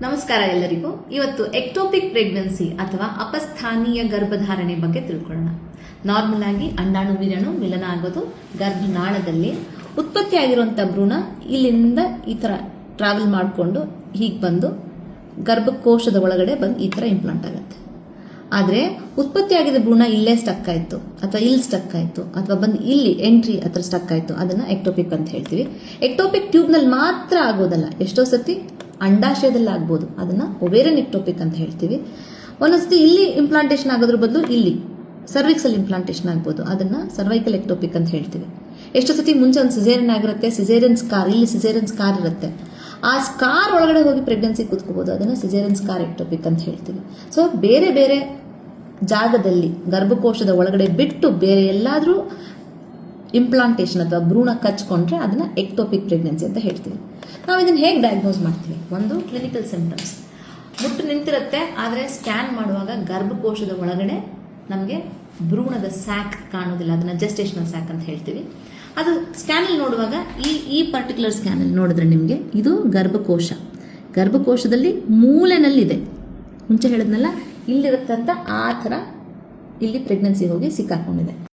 ನಮಸ್ಕಾರ ಎಲ್ಲರಿಗೂ. ಇವತ್ತು ಎಕ್ಟೋಪಿಕ್ ಪ್ರೆಗ್ನೆನ್ಸಿ ಅಥವಾ ಅಪಸ್ಥಾನೀಯ ಗರ್ಭಧಾರಣೆ ಬಗ್ಗೆ ತಿಳ್ಕೊಳ್ಳೋಣ. ನಾರ್ಮಲ್ ಆಗಿ ಅಂಡಾಣು ವೀರ್ಯಾಣು ಮಿಲನ ಆಗೋದು ಗರ್ಭನಾಳದಲ್ಲಿ. ಉತ್ಪತ್ತಿಯಾಗಿರುವಂಥ ಭ್ರೂಣ ಇಲ್ಲಿಂದ ಈ ಥರ ಟ್ರಾವೆಲ್ ಮಾಡಿಕೊಂಡು ಹೀಗೆ ಬಂದು ಗರ್ಭಕೋಶದ ಒಳಗಡೆ ಬಂದು ಈ ಥರ ಇಂಪ್ಲಾಂಟ್ ಆಗುತ್ತೆ. ಆದರೆ ಉತ್ಪತ್ತಿಯಾಗಿದ್ದ ಭ್ರೂಣ ಇಲ್ಲೇ ಸ್ಟಕ್ ಆಯಿತು ಅಥವಾ ಇಲ್ಲಿ ಸ್ಟಕ್ ಆಯಿತು ಅಥವಾ ಬಂದು ಇಲ್ಲಿ ಎಂಟ್ರಿ ಹತ್ರ ಸ್ಟಕ್ ಆಯಿತು, ಅದನ್ನು ಎಕ್ಟೋಪಿಕ್ ಅಂತ ಹೇಳ್ತೀವಿ. ಎಕ್ಟೋಪಿಕ್ ಟ್ಯೂಬ್ನಲ್ಲಿ ಮಾತ್ರ ಆಗೋದಲ್ಲ, ಎಷ್ಟೋ ಸತಿ ಅಂಡಾಶಯದಲ್ಲಿ ಆಗ್ಬೋದು, ಅದನ್ನು ಒವೇರಿಯನ್ ಎಕ್ಟೋಪಿಕ್ ಅಂತ ಹೇಳ್ತೀವಿ. ಒಂದೊಂದ್ಸತಿ ಇಲ್ಲಿ ಇಂಪ್ಲಾಂಟೇಷನ್ ಆಗೋದ್ರ ಬದಲು ಇಲ್ಲಿ ಸರ್ವಿಕ್ಸಲ್ಲಿ ಇಂಪ್ಲಾಂಟೇಷನ್ ಆಗ್ಬೋದು, ಅದನ್ನು ಸರ್ವೈಕಲ್ ಎಕ್ಟೋಪಿಕ್ ಅಂತ ಹೇಳ್ತೀವಿ. ಎಷ್ಟೋ ಸತಿ ಮುಂಚೆ ಒಂದು ಸಿಸೇರಿಯನ್ ಆಗಿರುತ್ತೆ, ಸಿಸೇರಿಯನ್ ಸ್ಕಾರ್, ಇಲ್ಲಿ ಸಿಸೇರಿಯನ್ ಸ್ಕಾರ್ ಇರುತ್ತೆ, ಆ ಸ್ಕಾರ್ ಒಳಗಡೆ ಹೋಗಿ ಪ್ರೆಗ್ನೆನ್ಸಿ ಕೂತ್ಕೋಬೋದು, ಅದನ್ನು ಸಿಸೇರಿಯನ್ ಸ್ಕಾರ್ ಎಕ್ಟೋಪಿಕ್ ಅಂತ ಹೇಳ್ತೀವಿ. ಸೊ ಬೇರೆ ಬೇರೆ ಜಾಗದಲ್ಲಿ ಗರ್ಭಕೋಶದ ಒಳಗಡೆ ಬಿಟ್ಟು ಬೇರೆ ಎಲ್ಲಾದರೂ ಇಂಪ್ಲಾಂಟೇಷನ್ ಅಥವಾ ಭ್ರೂಣ ಕಚ್ಕೊಂಡ್ರೆ ಅದನ್ನು ಎಕ್ಟೋಪಿಕ್ ಪ್ರೆಗ್ನೆನ್ಸಿ ಅಂತ ಹೇಳ್ತೀವಿ. ನಾವು ಇದನ್ನು ಹೇಗೆ ಡಯಾಗ್ನೋಸ್ ಮಾಡ್ತೀವಿ? ಒಂದು ಕ್ಲಿನಿಕಲ್ ಸಿಂಪ್ಟಮ್ಸ್, ಮುಟ್ಟು ನಿಂತಿರುತ್ತೆ, ಆದರೆ ಸ್ಕ್ಯಾನ್ ಮಾಡುವಾಗ ಗರ್ಭಕೋಶದ ಒಳಗಡೆ ನಮಗೆ ಭ್ರೂಣದ ಸ್ಯಾಕ್ ಕಾಣೋದಿಲ್ಲ, ಅದನ್ನು ಜೆಸ್ಟೇಷನಲ್ ಸ್ಯಾಕ್ ಅಂತ ಹೇಳ್ತೀವಿ. ಅದು ಸ್ಕ್ಯಾನಲ್ಲಿ ನೋಡುವಾಗ ಈ ಪರ್ಟಿಕ್ಯುಲರ್ ಸ್ಕ್ಯಾನಲ್ಲಿ ನೋಡಿದ್ರೆ ನಿಮಗೆ ಇದು ಗರ್ಭಕೋಶ, ಗರ್ಭಕೋಶದಲ್ಲಿ ಮೂಲೆನಲ್ಲಿದೆ. ಮುಂಚೆ ಹೇಳಿದ್ನಲ್ಲ ಇಲ್ಲಿರುತ್ತಂತ ಆ ಥರ ಇಲ್ಲಿ ಪ್ರೆಗ್ನೆನ್ಸಿ ಹೋಗಿ ಸಿಕ್ಕಾಕೊಂಡಿದೆ.